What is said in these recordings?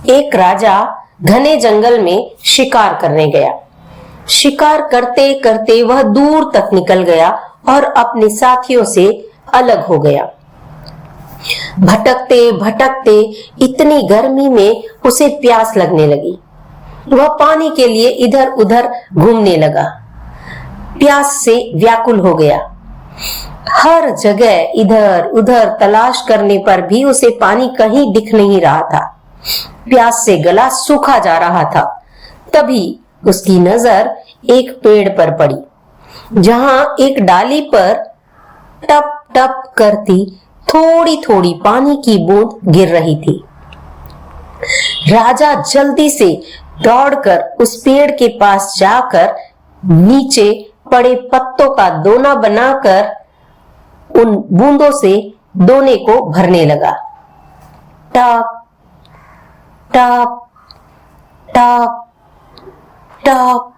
एक राजा घने जंगल में शिकार करने गया। शिकार करते करते वह दूर तक निकल गया और अपने साथियों से अलग हो गया। भटकते भटकते इतनी गर्मी में उसे प्यास लगने लगी। वह पानी के लिए इधर उधर घूमने लगा। प्यास से व्याकुल हो गया। हर जगह इधर उधर तलाश करने पर भी उसे पानी कहीं दिख नहीं रहा था। प्यास से गला सूखा जा रहा था। तभी उसकी नजर एक पेड़ पर पड़ी, जहां एक डाली पर टप टप करती थोड़ी थोड़ी पानी की बूंद गिर रही थी। राजा जल्दी से दौड़कर उस पेड़ के पास जाकर नीचे पड़े पत्तों का दोना बनाकर उन बूंदों से दोने को भरने लगा। टप टप टप टप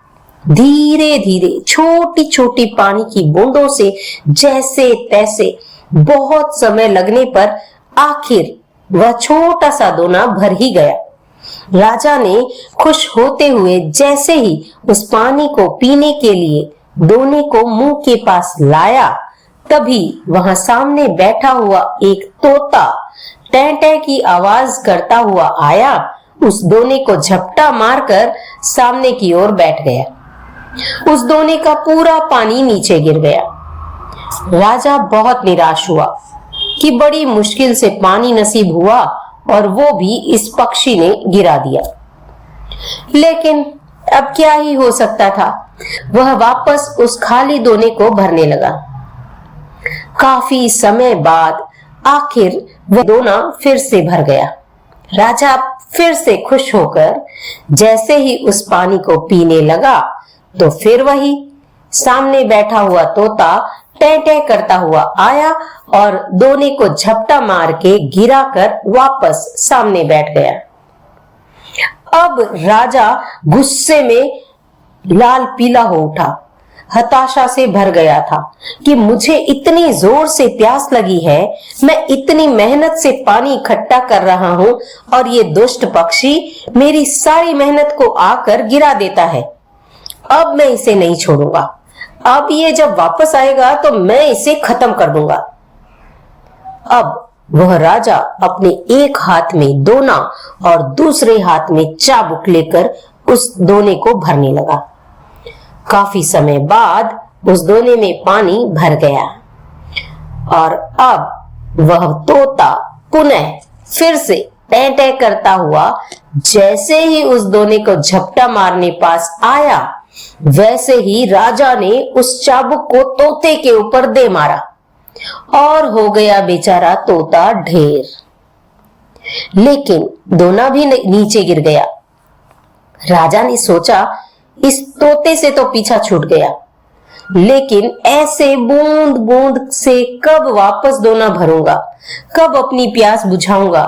धीरे धीरे छोटी छोटी पानी की बूंदों से जैसे तैसे बहुत समय लगने पर आखिर वह छोटा सा दोना भर ही गया। राजा ने खुश होते हुए जैसे ही उस पानी को पीने के लिए दोने को मुंह के पास लाया, तभी वहां सामने बैठा हुआ एक तोता टें टें की आवाज करता हुआ आया। उस दोने को झपटा मारकर सामने की ओर बैठ गया। उस दोने का पूरा पानी नीचे गिर गया। राजा बहुत निराश हुआ कि बड़ी मुश्किल से पानी नसीब हुआ और वो भी इस पक्षी ने गिरा दिया। लेकिन अब क्या ही हो सकता था। वह वापस उस खाली दोने को भरने लगा। काफी समय बाद आखिर वह दोना फिर से भर गया। राजा फिर से खुश होकर जैसे ही उस पानी को पीने लगा, तो फिर वही सामने बैठा हुआ तोता टें टें करता हुआ आया और दोने को झपटा मार के गिराकर वापस सामने बैठ गया। अब राजा गुस्से में लाल पीला हो उठा, हताशा से भर गया था कि मुझे इतनी जोर से प्यास लगी है, मैं इतनी मेहनत से पानी इकट्ठा कर रहा हूं और ये दुष्ट पक्षी मेरी सारी मेहनत को आकर गिरा देता है। अब मैं इसे नहीं छोड़ूंगा। अब ये जब वापस आएगा तो मैं इसे खत्म कर दूंगा। अब वह राजा अपने एक हाथ में दोना और दूसरे हाथ में चाबुक लेकर उस दोने को भरने लगा। काफी समय बाद उस दोने में पानी भर गया और अब वह तोता पुनः फिर से टें टें करता हुआ जैसे ही उस दोने को झपटा मारने पास आया, वैसे ही राजा ने उस चाबुक को तोते के ऊपर दे मारा और हो गया बेचारा तोता ढेर। लेकिन दोना भी नीचे गिर गया। राजा ने सोचा इस तोते से तो पीछा छूट गया, लेकिन ऐसे बूंद बूंद से कब वापस दोना भरूंगा, कब अपनी प्यास बुझाऊंगा।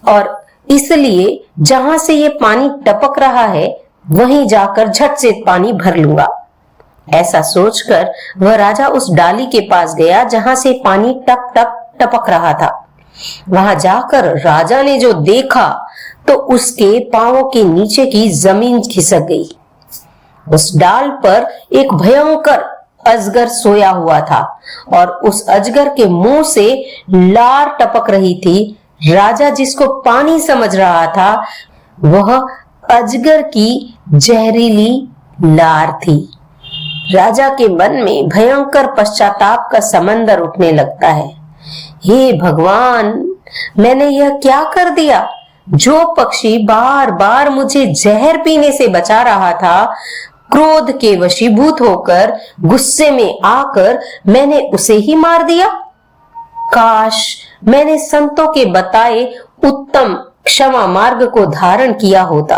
और इसलिए जहां से ये पानी टपक रहा है वहीं जाकर झट से पानी भर लूंगा। ऐसा सोचकर वह राजा उस डाली के पास गया जहां से पानी टप टप टपक रहा था। वहां जाकर राजा ने जो देखा तो उसके पांवों के नीचे की जमीन खिसक गई। उस डाल पर एक भयंकर अजगर सोया हुआ था और उस अजगर के मुंह से लार टपक रही थी। राजा जिसको पानी समझ रहा था, वह अजगर की जहरीली लार थी। राजा के मन में भयंकर पश्चाताप का समंदर उठने लगता है। हे भगवान, मैंने यह क्या कर दिया? जो पक्षी बार बार मुझे जहर पीने से बचा रहा था, क्रोध के वशीभूत होकर गुस्से में आकर मैंने उसे ही मार दिया। काश मैंने संतों के बताए उत्तम क्षमा मार्ग को धारण किया होता,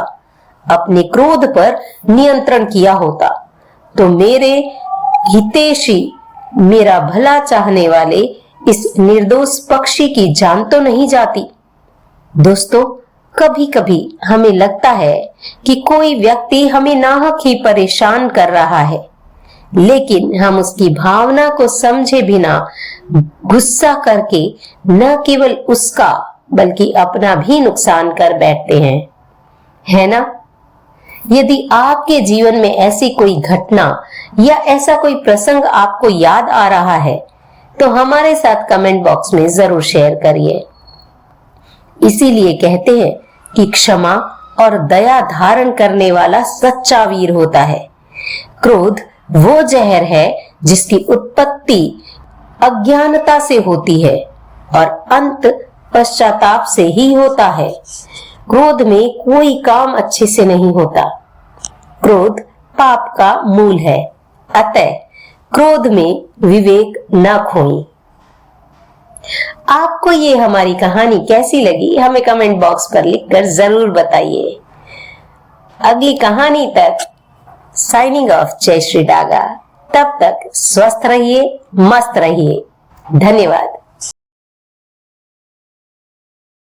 अपने क्रोध पर नियंत्रण किया होता, तो मेरे हितैषी, मेरा भला चाहने वाले इस निर्दोष पक्षी की जान तो नहीं जाती। दोस्तों, कभी कभी हमें लगता है कि कोई व्यक्ति हमें नाहक ही परेशान कर रहा है, लेकिन हम उसकी भावना को समझे बिना गुस्सा करके न केवल उसका बल्कि अपना भी नुकसान कर बैठते हैं, है ना? यदि आपके जीवन में ऐसी कोई घटना या ऐसा कोई प्रसंग आपको याद आ रहा है तो हमारे साथ कमेंट बॉक्स में जरूर शेयर करिए। इसीलिए कहते हैं कि क्षमा और दया धारण करने वाला सच्चा वीर होता है। क्रोध वो जहर है जिसकी उत्पत्ति अज्ञानता से होती है और अंत पश्चाताप से ही होता है। क्रोध में कोई काम अच्छे से नहीं होता। क्रोध पाप का मूल है। अतः क्रोध में विवेक न खोएं। आपको ये हमारी कहानी कैसी लगी हमें कमेंट बॉक्स पर लिखकर जरूर बताइए। अगली कहानी तक साइनिंग ऑफ, जय श्री डागा। तब तक स्वस्थ रहिए, मस्त रहिए। धन्यवाद।